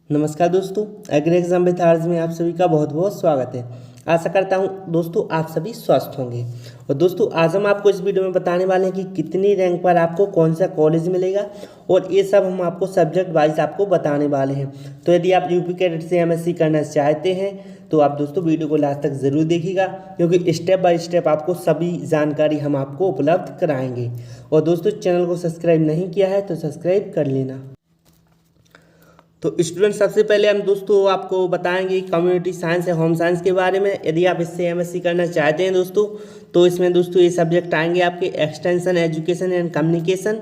नमस्कार दोस्तों, agree exam with आर्ज में आप सभी का बहुत बहुत स्वागत है। आशा करता हूं दोस्तों आप सभी स्वस्थ होंगे। और दोस्तों आज हम आपको इस वीडियो में बताने वाले हैं कि कितनी रैंक पर आपको कौन सा कॉलेज मिलेगा और ये सब हम आपको सब्जेक्ट वाइज आपको बताने वाले हैं। तो यदि आप यूपी कैडेट से एमएससी करना चाहते हैं तो आप दोस्तों वीडियो को लास्ट तक ज़रूर देखिएगा, क्योंकि स्टेप बाय स्टेप आपको सभी जानकारी हम आपको उपलब्ध कराएंगे। और दोस्तों चैनल को सब्सक्राइब नहीं किया है तो सब्सक्राइब कर लेना। तो स्टूडेंट सबसे पहले हम दोस्तों आपको बताएंगे कम्युनिटी साइंस या होम साइंस के बारे में। यदि आप इससे एमएससी करना चाहते हैं दोस्तों तो इसमें दोस्तों ये सब्जेक्ट आएंगे आपके extension education and communication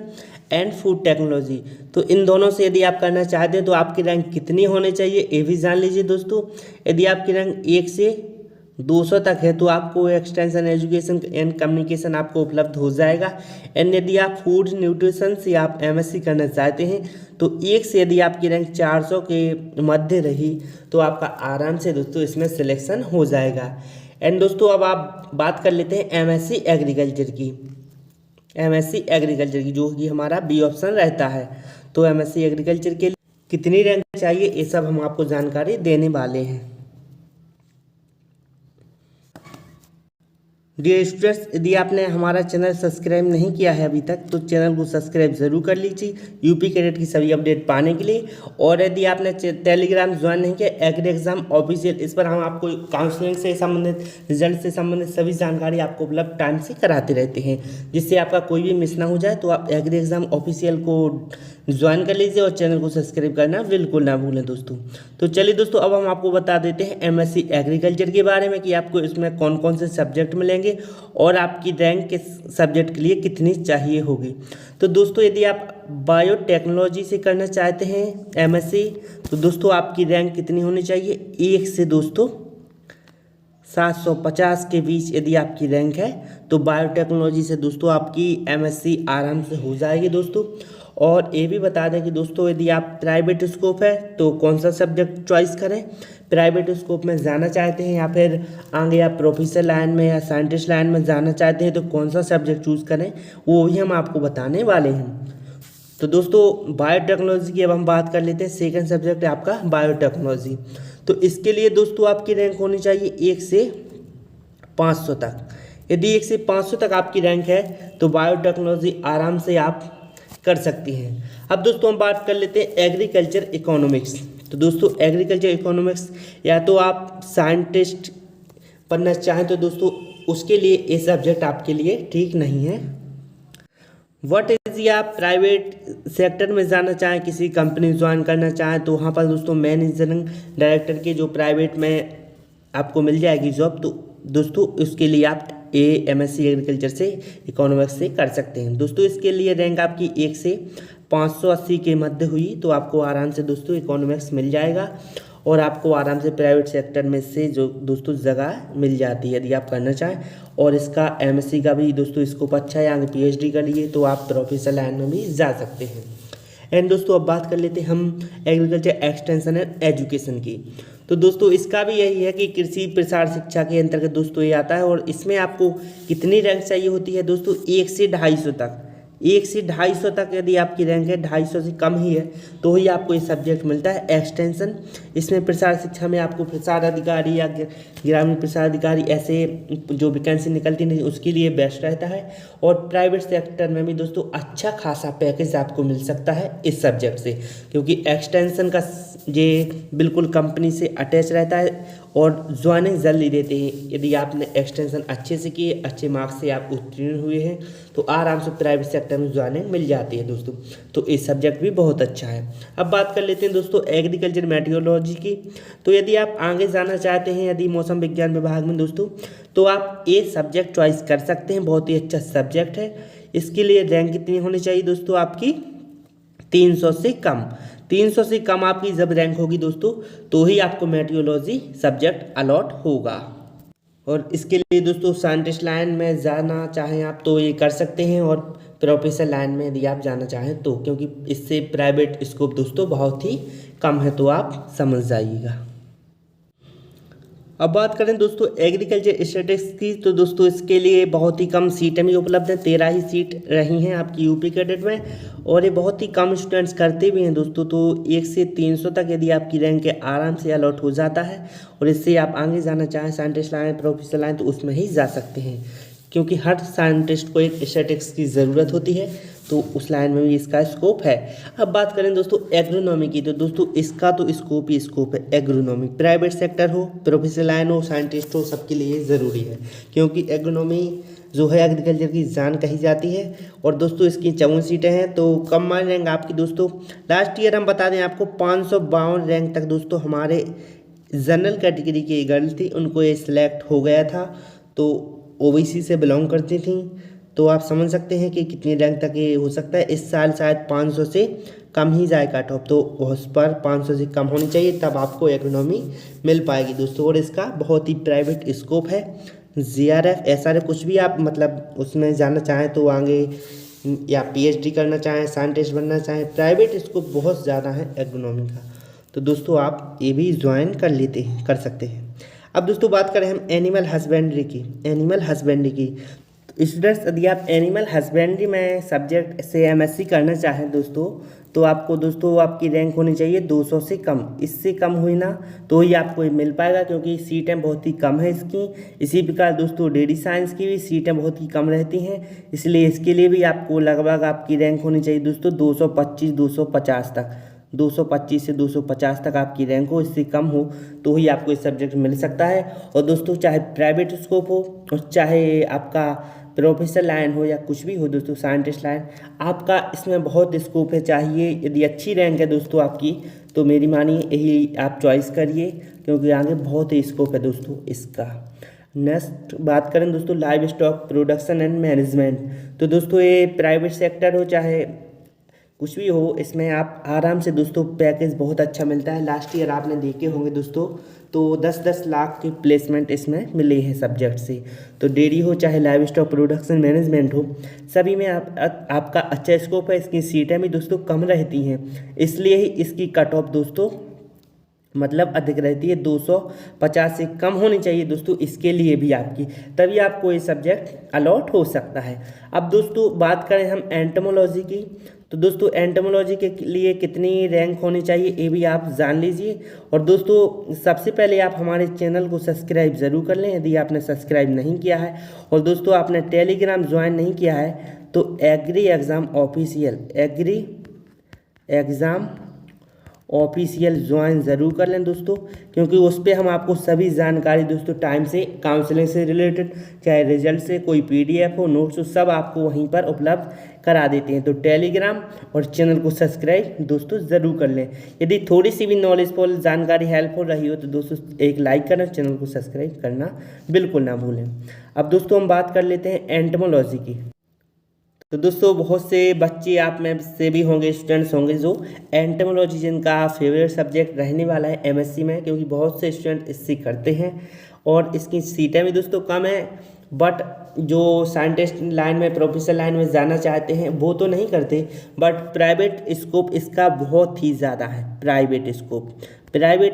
and food technology. तो इन दोनों से यदि आप करना चाहते हैं तो आपकी रैंक कितनी होनी चाहिए ये भी जान लीजिए दोस्तों। यदि आपकी रैंक 1 से 200 तक है तो आपको एक्सटेंशन एजुकेशन एंड कम्युनिकेशन आपको उपलब्ध हो जाएगा। एंड यदि आप फूड न्यूट्रिशन से आप एमएससी करना चाहते हैं तो 1 से यदि आपकी रैंक 400 के मध्य रही तो आपका आराम से दोस्तों इसमें सिलेक्शन हो जाएगा। एंड दोस्तों अब आप बात कर लेते हैं एमएससी एग्रीकल्चर की। एमएससी एग्रीकल्चर की जो कि हमारा बी ऑप्शन रहता है। तो एमएससी एग्रीकल्चर के लिए कितनी रैंक चाहिए ये सब हम आपको जानकारी देने वाले हैं। डियर स्टूडेंट्स, यदि आपने हमारा चैनल सब्सक्राइब नहीं किया है अभी तक तो चैनल को सब्सक्राइब जरूर कर लीजिए यूपी कैडेट की सभी अपडेट पाने के लिए। और यदि आपने टेलीग्राम ज्वाइन नहीं किया एग्री एग्जाम ऑफिशियल, इस पर हम आपको काउंसलिंग से संबंधित रिजल्ट से संबंधित सभी जानकारी आपको उपलब्ध टाइम से कराते रहते हैं, जिससे आपका कोई भी मिस ना हो जाए। तो आप एग्री एग्जाम ऑफिशियल को ज्वाइन कर लीजिए और चैनल को सब्सक्राइब करना बिल्कुल ना भूलें दोस्तों। तो चलिए दोस्तों अब हम आपको बता देते हैं एमएससी एग्रीकल्चर के बारे में कि आपको इसमें कौन कौन से सब्जेक्ट मिलेंगे और आपकी रैंक किस सब्जेक्ट के लिए कितनी चाहिए होगी। तो दोस्तों यदि आप बायोटेक्नोलॉजी से करना चाहते हैं एमएससी तो दोस्तों आपकी रैंक कितनी होनी चाहिए 1 से दोस्तों 750 के बीच यदि आपकी रैंक है तो बायोटेक्नोलॉजी से दोस्तों आपकी एमएससी आराम से हो जाएगी दोस्तों। और ये भी बता दें कि दोस्तों यदि आप प्राइवेट स्कोप है तो कौन सा सब्जेक्ट चॉइस करें, प्राइवेट स्कोप में जाना चाहते हैं या फिर आगे आप प्रोफेसर लाइन में या साइंटिस्ट लाइन में जाना चाहते हैं तो कौन सा सब्जेक्ट चूज़ करें वो भी हम आपको बताने वाले हैं। तो दोस्तों बायोटेक्नोलॉजी की अब हम बात कर लेते हैं। सेकंड सब्जेक्ट है आपका बायोटेक्नोलॉजी। तो इसके लिए दोस्तों आपकी रैंक होनी चाहिए 1 से 500 तक। यदि 1 से 500 तक आपकी रैंक है तो बायोटेक्नोलॉजी आराम से आप कर सकती हैं। अब दोस्तों हम बात कर लेते हैं एग्रीकल्चर इकोनॉमिक्स। तो दोस्तों एग्रीकल्चर इकोनॉमिक्स या तो आप साइंटिस्ट पढ़ना चाहें तो दोस्तों उसके लिए ये सब्जेक्ट आपके लिए ठीक नहीं है। व्हाट इज या आप प्राइवेट सेक्टर में जाना चाहें, किसी कंपनी ज्वाइन करना चाहें तो वहाँ पर दोस्तों मैनेजरिंग डायरेक्टर के जो प्राइवेट में आपको मिल जाएगी जॉब, तो दोस्तों उसके लिए आप एमएससी एग्रीकल्चर से इकोनॉमिक्स से कर सकते हैं। दोस्तों इसके लिए रैंक आपकी 1 से 580 के मध्य हुई तो आपको आराम से दोस्तों इकोनॉमिक्स मिल जाएगा और आपको आराम से प्राइवेट सेक्टर में से जो दोस्तों जगह मिल जाती है यदि आप करना चाहें। और इसका एमएससी का भी दोस्तों स्कोप अच्छा है, आगे पीएचडी कर लिए तो आप प्रोफेसर लाइन में भी जा सकते हैं। एंड दोस्तों अब बात कर लेते हैं हम एग्रीकल्चर एक्सटेंशन एंड एजुकेशन की। तो दोस्तों इसका भी यही है कि कृषि प्रसार शिक्षा के अंतर्गत दोस्तों ये आता है। और इसमें आपको कितनी रैंक चाहिए होती है दोस्तों 1 से 250 तक। 1 से 250 तक यदि आपकी रैंक है 250 से कम ही है तो ही आपको ये सब्जेक्ट मिलता है एक्सटेंशन। इसमें प्रसार शिक्षा में आपको प्रसार अधिकारी या ग्रामीण प्रसार अधिकारी ऐसे जो वैकेंसी निकलती नहीं उसके लिए बेस्ट रहता है। और प्राइवेट सेक्टर में भी दोस्तों अच्छा खासा पैकेज आपको मिल सकता है इस सब्जेक्ट से, क्योंकि एक्सटेंशन का ये बिल्कुल कंपनी से अटैच रहता है और ज्वाइनिंग जल्दी देते हैं। यदि आपने एक्सटेंशन अच्छे से किए, अच्छे मार्क्स से आप उत्तीर्ण हुए हैं तो आराम से प्राइवेट सेक्टर में ज्वाइनिंग मिल जाती है दोस्तों। तो ये सब्जेक्ट भी बहुत अच्छा है। अब बात कर लेते हैं दोस्तों एग्रीकल्चर मेट्रोलॉजी की। तो यदि आप आगे जाना चाहते हैं यदि मौसम विज्ञान विभाग में दोस्तों तो आप ये सब्जेक्ट चॉइस कर सकते हैं, बहुत ही अच्छा सब्जेक्ट है। इसके लिए रैंक कितनी होनी चाहिए दोस्तों आपकी 300 से कम। 300 से कम आपकी जब रैंक होगी दोस्तों तो ही आपको मेट्रोलॉजी सब्जेक्ट अलॉट होगा। और इसके लिए दोस्तों साइंटिस्ट लाइन में जाना चाहें आप तो ये कर सकते हैं और प्रोफेसर लाइन में यदि आप जाना चाहें तो, क्योंकि इससे प्राइवेट स्कोप दोस्तों बहुत ही कम है तो आप समझ जाइएगा। अब बात करें दोस्तों एग्रीकल्चर स्टैटिस्टिक्स की, तो दोस्तों इसके लिए बहुत ही कम सीटें भी उपलब्ध हैं। 13 ही सीट रही हैं आपकी यूपी कैडेट में, और ये बहुत ही कम स्टूडेंट्स करते भी हैं दोस्तों। तो 1 से 300 तक यदि आपकी रैंक आराम से अलॉट हो जाता है, और इससे आप आगे जाना चाहें साइंटिस्ट लाइन, प्रोफेसर लाइन, तो उसमें ही जा सकते हैं, क्योंकि हर साइंटिस्ट को एक स्टैटिस्टिक्स की ज़रूरत होती है, तो उस लाइन में भी इसका स्कोप है। अब बात करें दोस्तों एग्रोनॉमी की, तो दोस्तों इसका तो स्कोप ही स्कोप है। एग्रोनॉमी प्राइवेट सेक्टर हो, प्रोफेसर लाइन हो, साइंटिस्ट हो, सबके लिए ज़रूरी है, क्योंकि एग्रोनॉमी जो है एग्रीकल्चर की जान कही जाती है। और दोस्तों इसकी 54 सीटें हैं, तो कम मार्क रैंक आपकी दोस्तों लास्ट ईयर हम बता दें आपको 552 रैंक तक दोस्तों हमारे जनरल कैटेगरी की गर्ल थी, उनको ये सिलेक्ट हो गया था, तो ओबीसी से बिलोंग करती थी। तो आप समझ सकते हैं कि कितनी रैंक तक ये हो सकता है। इस साल शायद 500 से कम ही जाए कट ऑफ, तो उस पर 500 से कम होनी चाहिए, तब आपको इकोनॉमी मिल पाएगी दोस्तों। और इसका बहुत ही प्राइवेट स्कोप है। जीआरएफ एसआरएफ कुछ भी आप मतलब उसमें जाना चाहें तो आगे, या पीएचडी करना चाहें, साइंटिस्ट बनना चाहें, प्राइवेट स्कोप बहुत ज़्यादा है इकोनॉमी का, तो दोस्तों आप ये भी ज्वाइन कर सकते हैं। अब दोस्तों बात करें हम एनिमल हस्बेंड्री की। स्टूडेंट्स यदि आप एनिमल हस्बेंड्री में सब्जेक्ट से एमएससी करना चाहें दोस्तों, तो आपको दोस्तों आपकी रैंक होनी चाहिए 200 से कम। इससे कम हुई ना तो ही आपको ये मिल पाएगा, क्योंकि सीटें बहुत ही कम है इसकी। इसी प्रकार दोस्तों डेटा साइंस की भी सीटें बहुत ही कम रहती हैं, इसलिए इसके लिए भी आपको लगभग आपकी रैंक होनी चाहिए दोस्तों 225-250 तक। 225 से 250 तक आपकी रैंक हो, इससे कम हो तो ही आपको इस सब्जेक्ट मिल सकता है। और दोस्तों चाहे प्राइवेट स्कोप हो और चाहे आपका प्रोफेसर लाइन हो या कुछ भी हो दोस्तों, साइंटिस्ट लाइन, आपका इसमें बहुत स्कोप है। चाहिए यदि अच्छी रैंक है दोस्तों आपकी, तो मेरी मानिए यही आप चॉइस करिए, क्योंकि आगे बहुत ही स्कोप है दोस्तों इसका। नेक्स्ट बात करें दोस्तों live stock production and management, तो दोस्तों ये प्राइवेट सेक्टर हो चाहे कुछ भी हो, इसमें आप आराम से दोस्तों पैकेज बहुत अच्छा मिलता है। लास्ट ईयर आपने देखे होंगे दोस्तों, तो 10-10 लाख की प्लेसमेंट इसमें मिले हैं सब्जेक्ट से। तो डेयरी हो चाहे लाइव स्टॉक प्रोडक्शन मैनेजमेंट हो, सभी में आपका अच्छा स्कोप है। इसकी सीटें भी दोस्तों कम रहती हैं, इसलिए ही इसकी कट ऑफ दोस्तों मतलब अधिक रहती है। 250 से कम होनी चाहिए दोस्तों इसके लिए भी आपकी, तभी आपको ये सब्जेक्ट अलॉट हो सकता है। अब दोस्तों बात करें हम एंटोमोलॉजी की, तो दोस्तों एंटोमोलॉजी के लिए कितनी रैंक होनी चाहिए ये भी आप जान लीजिए। और दोस्तों सबसे पहले आप हमारे चैनल को सब्सक्राइब ज़रूर कर लें यदि आपने सब्सक्राइब नहीं किया है। और दोस्तों आपने टेलीग्राम ज्वाइन नहीं किया है तो एग्री एग्ज़ाम ऑफिशियल ज्वाइन ज़रूर कर लें दोस्तों, क्योंकि उस पर हम आपको सभी जानकारी दोस्तों टाइम से, काउंसलिंग से रिलेटेड, चाहे रिजल्ट से, कोई पीडीएफ हो, नोट्स हो, सब आपको वहीं पर उपलब्ध करा देते हैं। तो टेलीग्राम और चैनल को सब्सक्राइब दोस्तों ज़रूर कर लें। यदि थोड़ी सी भी नॉलेजफुल जानकारी हेल्पफुल रही हो तो दोस्तों एक लाइक करना, चैनल को सब्सक्राइब करना बिल्कुल ना भूलें। अब दोस्तों हम बात कर लेते हैं एंटोमोलॉजी की। तो दोस्तों बहुत से बच्चे आप में से भी होंगे, स्टूडेंट्स होंगे जो एंटोमोलॉजी जिनका फेवरेट सब्जेक्ट रहने वाला है एमएससी में, क्योंकि बहुत से स्टूडेंट इससे करते हैं और इसकी सीटें भी दोस्तों कम है। बट जो साइंटिस्ट लाइन में, प्रोफेसर लाइन में जाना चाहते हैं वो तो नहीं करते, बट प्राइवेट स्कोप इसका बहुत ही ज़्यादा है। प्राइवेट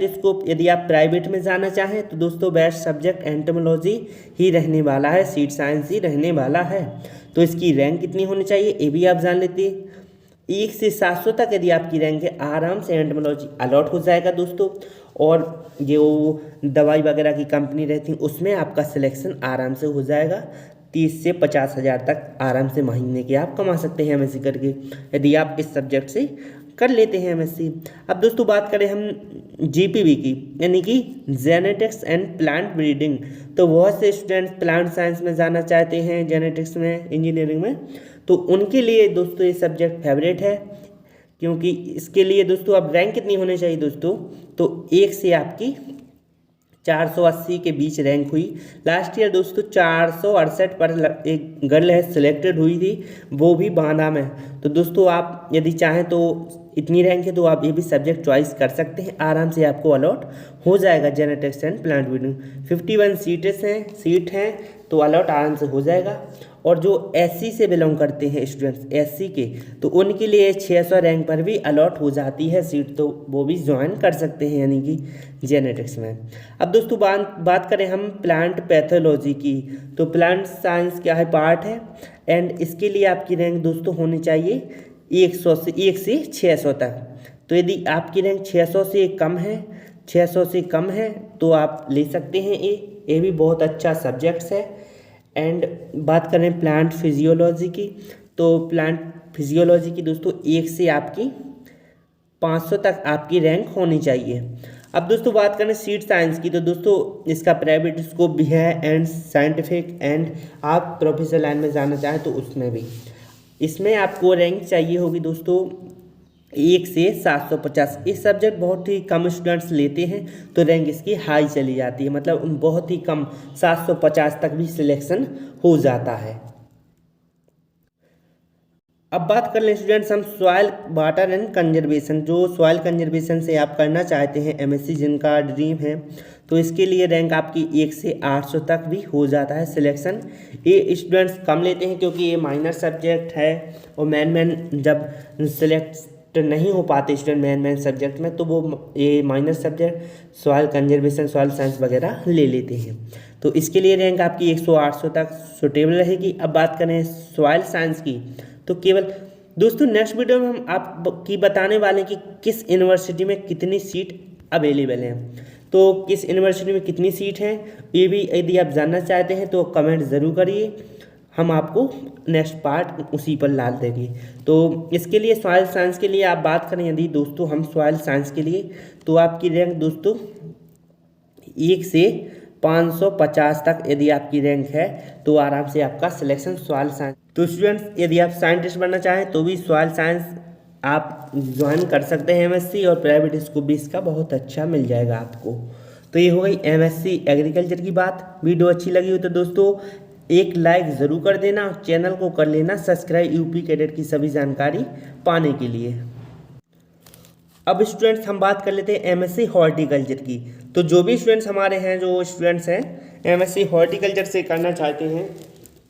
स्कोप यदि आप प्राइवेट में जाना चाहें तो दोस्तों बेस्ट सब्जेक्ट एंटोमोलॉजी ही रहने वाला है, सीट साइंस ही रहने वाला है। तो इसकी रैंक कितनी होनी चाहिए ये भी आप जान लेते हैं। 1 से 700 तक यदि आपकी रैंक है, आराम से एंटोमोलॉजी अलॉट हो जाएगा दोस्तों। और जो दवाई वगैरह की कंपनी रहती है उसमें आपका सिलेक्शन आराम से हो जाएगा। 30 से 50 हज़ार तक आराम से महीने के आप कमा सकते हैं एमएससी करके, यदि आप इस सब्जेक्ट से कर लेते हैं एमएससी। अब दोस्तों बात करें हम जीपीवी की, यानी कि जेनेटिक्स एंड प्लांट ब्रीडिंग। तो बहुत से स्टूडेंट्स प्लांट साइंस में जाना चाहते हैं, जेनेटिक्स में, इंजीनियरिंग में, तो उनके लिए दोस्तों ये सब्जेक्ट फेवरेट है। क्योंकि इसके लिए दोस्तों अब रैंक कितनी होनी चाहिए दोस्तों, तो 1 से आपकी 480 के बीच रैंक हुई। लास्ट ईयर दोस्तों 468 पर एक गर्ल है सिलेक्टेड हुई थी, वो भी बांदा में। तो दोस्तों आप यदि चाहें तो इतनी रैंक है तो आप ये भी सब्जेक्ट चॉइस कर सकते हैं, आराम से आपको अलॉट हो जाएगा। Genetics and plant breeding 51 seat हैं तो अलॉट आराम से हो जाएगा। और जो एससी से बिलोंग करते हैं स्टूडेंट्स, एससी के, तो उनके लिए 600 रैंक पर भी अलॉट हो जाती है सीट, तो वो भी ज्वाइन कर सकते हैं यानी कि जेनेटिक्स में। अब दोस्तों बात करें हम प्लांट पैथोलॉजी की, तो प्लांट साइंस क्या है, पार्ट है, एंड इसके लिए आपकी रैंक दोस्तों होनी चाहिए 1 से 600 तक। तो यदि आपकी रैंक 600 से कम है तो आप ले सकते हैं। ये भी बहुत अच्छा सब्जेक्ट्स है। एंड बात करें प्लांट फिजियोलॉजी की, तो प्लांट फिजियोलॉजी की दोस्तों 1 से आपकी 500 तक आपकी रैंक होनी चाहिए। अब दोस्तों बात करें सीट साइंस की, तो दोस्तों इसका प्राइवेट स्कोप भी है एंड साइंटिफिक, एंड आप प्रोफेसर लाइन में जाना चाहें तो उसमें भी। इसमें आपको रैंक चाहिए होगी दोस्तों 1 से 750। इस सब्जेक्ट बहुत ही कम स्टूडेंट्स लेते हैं तो रैंक इसकी हाई चली जाती है, मतलब बहुत ही कम 750 तक भी सिलेक्शन हो जाता है। अब बात कर लें स्टूडेंट्स हम सॉइल वाटर एंड कंजर्वेशन, जो सॉइल कंजर्वेशन से आप करना चाहते हैं एमएससी, जिनका ड्रीम है, तो इसके लिए रैंक आपकी 1 से 800 तक भी हो जाता है सिलेक्शन। ये स्टूडेंट्स कम लेते हैं क्योंकि ये माइनर सब्जेक्ट है, और मैन जब सिलेक्ट नहीं हो पाते स्टूडेंट मैन सब्जेक्ट में, तो वो ये minor subject soil conservation, soil science वगैरह ले लेते हैं। तो इसके लिए रैंक आपकी 100-800 तक सुटेबल रहेगी। अब बात करें सॉइल साइंस की, तो केवल दोस्तों नेक्स्ट वीडियो में हम आपकी बताने वाले हैं कि किस यूनिवर्सिटी में कितनी सीट अवेलेबल हैं। तो किस यूनिवर्सिटी में कितनी सीट हैं ये भी यदि आप जानना चाहते हैं तो कमेंट ज़रूर करिए, हम आपको नेक्स्ट पार्ट उसी पर डाल देंगे। तो इसके लिए सॉइल साइंस के लिए आप बात करें यदि दोस्तों हम सॉइल साइंस के लिए, तो आपकी रैंक दोस्तों 1 से 550 तक यदि आपकी रैंक है तो आराम से आपका सिलेक्शन सॉइल साइंस। तो स्टूडेंट्स यदि आप साइंटिस्ट बनना चाहें तो भी सॉइल साइंस आप ज्वाइन कर सकते हैं एमएससी, और प्राइवेट स्कूल भी इसका बहुत अच्छा मिल जाएगा आपको। तो ये हो गई एमएससी एग्रीकल्चर की बात। वीडियो अच्छी लगी हो तो दोस्तों एक लाइक ज़रूर कर देना, चैनल को कर लेना सब्सक्राइब यूपी कैडेट की सभी जानकारी पाने के लिए। अब स्टूडेंट्स हम बात कर लेते हैं एमएससी हॉर्टिकल्चर की। तो जो भी स्टूडेंट्स हमारे हैं, जो स्टूडेंट्स हैं एमएससी हॉर्टिकल्चर से करना चाहते हैं,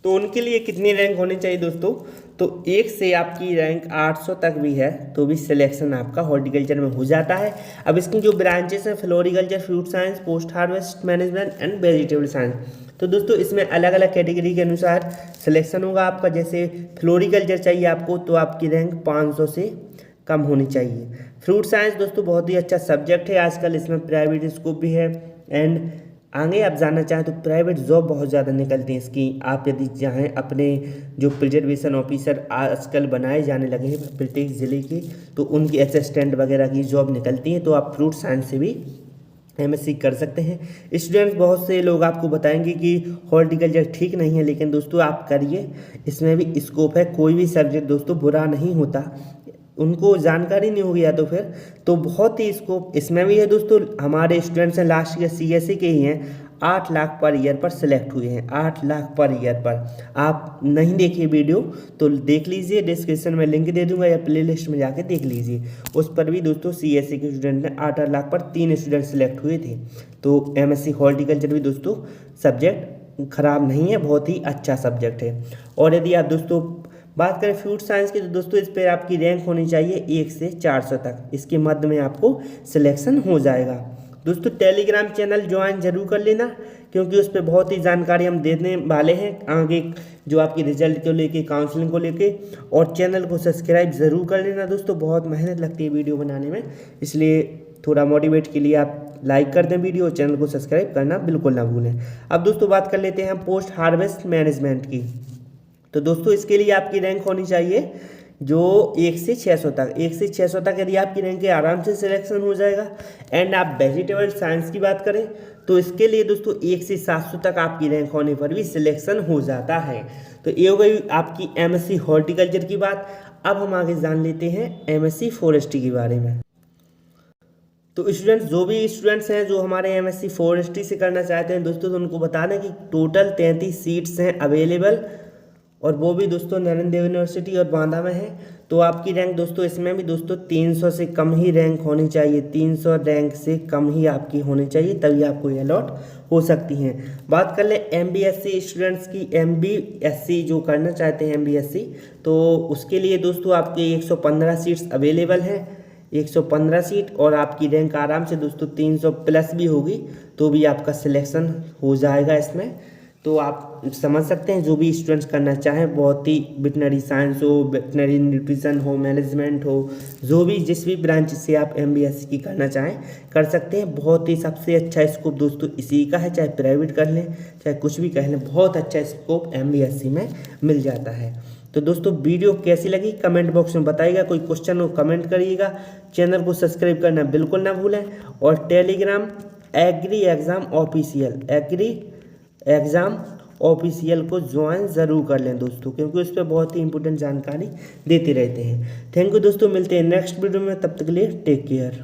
तो उनके लिए कितनी रैंक होनी चाहिए दोस्तों, तो 1 से आपकी रैंक 800 तक भी है तो भी सिलेक्शन आपका हॉर्टिकल्चर में हो जाता है। अब इसकी जो ब्रांचेस हैं floriculture, fruit science, post harvest management and vegetable science, तो दोस्तों इसमें अलग अलग कैटेगरी के अनुसार सिलेक्शन होगा आपका। जैसे फ्लोरिकल्चर चाहिए आपको तो आपकी रैंक 500 से कम होनी चाहिए। फ्रूट साइंस दोस्तों बहुत ही अच्छा सब्जेक्ट है आजकल, इसमें प्राइवेट स्कोप भी है, एंड आगे आप जानना चाहें तो प्राइवेट जॉब बहुत ज़्यादा निकलती हैं इसकी। आप यदि चाहें अपने जो प्रिजर्वेशन ऑफिसर आजकल बनाए जाने लगे हैं प्रत्येक ज़िले के, तो उनकी असिस्टेंट वगैरह की जॉब निकलती हैं, तो आप फ्रूट साइंस से भी एमएससी कर सकते हैं। स्टूडेंट्स बहुत से लोग आपको बताएंगे कि हॉर्टिकल्चर ठीक नहीं है, लेकिन दोस्तों आप करिए, इसमें भी स्कोप है। कोई भी सब्जेक्ट दोस्तों बुरा नहीं होता, उनको जानकारी नहीं होगी या तो फिर तो बहुत ही स्कोप इसमें भी है दोस्तों। हमारे स्टूडेंट्स हैं लास्ट ईयर सीएससी के ही हैं, 8 लाख पर ईयर पर सिलेक्ट हुए हैं, 8 लाख पर ईयर पर। आप नहीं देखिए वीडियो तो देख लीजिए, डिस्क्रिप्शन में लिंक दे दूंगा या प्लेलिस्ट में जाके देख लीजिए, उस पर भी दोस्तों सीएससी के स्टूडेंट ने 8 लाख पर 3 स्टूडेंट सिलेक्ट हुए थे। तो एमएससी हॉर्टिकल्चर भी दोस्तों सब्जेक्ट खराब नहीं है, बहुत ही अच्छा सब्जेक्ट है। और यदि आप दोस्तों बात करें फ्रूट साइंस की, तो दोस्तों इस पर आपकी रैंक होनी चाहिए 1 से 400 तक, इसके मध्य में आपको सिलेक्शन हो जाएगा। दोस्तों टेलीग्राम चैनल ज्वाइन जरूर कर लेना, क्योंकि उस पर बहुत ही जानकारी हम देने वाले हैं आगे, जो आपकी रिजल्ट को लेके, काउंसलिंग को लेके। और चैनल को सब्सक्राइब ज़रूर कर लेना दोस्तों, बहुत मेहनत लगती है वीडियो बनाने में, इसलिए थोड़ा मोटिवेट के लिए आप लाइक कर दें वीडियो, चैनल को सब्सक्राइब करना बिल्कुल ना भूलें। अब दोस्तों बात कर लेते हैं हम पोस्ट हार्वेस्ट मैनेजमेंट की। तो दोस्तों इसके लिए आपकी रैंक होनी चाहिए जो 1 से 600 तक। 1 से 600 तक यदि आपकी रैंक है आराम से सिलेक्शन हो जाएगा। एंड आप वेजिटेबल साइंस की बात करें तो इसके लिए दोस्तों 1 से 700 तक आपकी रैंक होने पर भी सिलेक्शन हो जाता है। तो ये हो गई आपकी एमएससी हॉर्टिकल्चर की बात। अब हम आगे जान लेते हैं एमएससी फॉरेस्ट्री के बारे में। तो स्टूडेंट्स जो भी स्टूडेंट्स हैं जो हमारे एमएससी फॉरेस्ट्री से करना चाहते हैं दोस्तों, तो उनको बता दें कि टोटल 33 सीट्स हैं अवेलेबल, और वो भी दोस्तों नरेंद्र देव यूनिवर्सिटी और बांदा में है। तो आपकी रैंक दोस्तों इसमें भी दोस्तों 300 से कम ही रैंक होनी चाहिए, 300 रैंक से कम ही आपकी होनी चाहिए, तभी आपको ये अलॉट हो सकती हैं। बात कर ले MBSC स्टूडेंट्स की, MBSC जो करना चाहते हैं MBSC, तो उसके लिए दोस्तों आपके 115 सीट्स अवेलेबल हैं, 115 सीट, और आपकी रैंक आराम से दोस्तों 300 प्लस भी होगी तो भी आपका सिलेक्शन हो जाएगा इसमें। तो आप समझ सकते हैं जो भी स्टूडेंट्स करना चाहें, बहुत ही वेटनरी साइंस हो, वेटनरी न्यूट्रिशन हो, मैनेजमेंट हो, जो भी जिस भी ब्रांच से आप MBSC की करना चाहें कर सकते हैं। बहुत ही सबसे अच्छा स्कोप दोस्तों इसी का है, चाहे प्राइवेट कर लें चाहे कुछ भी कर लें, बहुत अच्छा स्कोप MBSC में मिल जाता है। तो दोस्तों वीडियो कैसी लगी कमेंट बॉक्स में बताइएगा, कोई क्वेश्चन हो कमेंट करिएगा, चैनल को सब्सक्राइब करना बिल्कुल ना भूलें, और टेलीग्राम एग्री एग्ज़ाम ऑफिशियल को ज्वाइन ज़रूर कर लें दोस्तों, क्योंकि उस पर बहुत ही इंपॉर्टेंट जानकारी देते रहते हैं। थैंक यू दोस्तों, मिलते हैं नेक्स्ट वीडियो में, तब तक के लिए टेक केयर।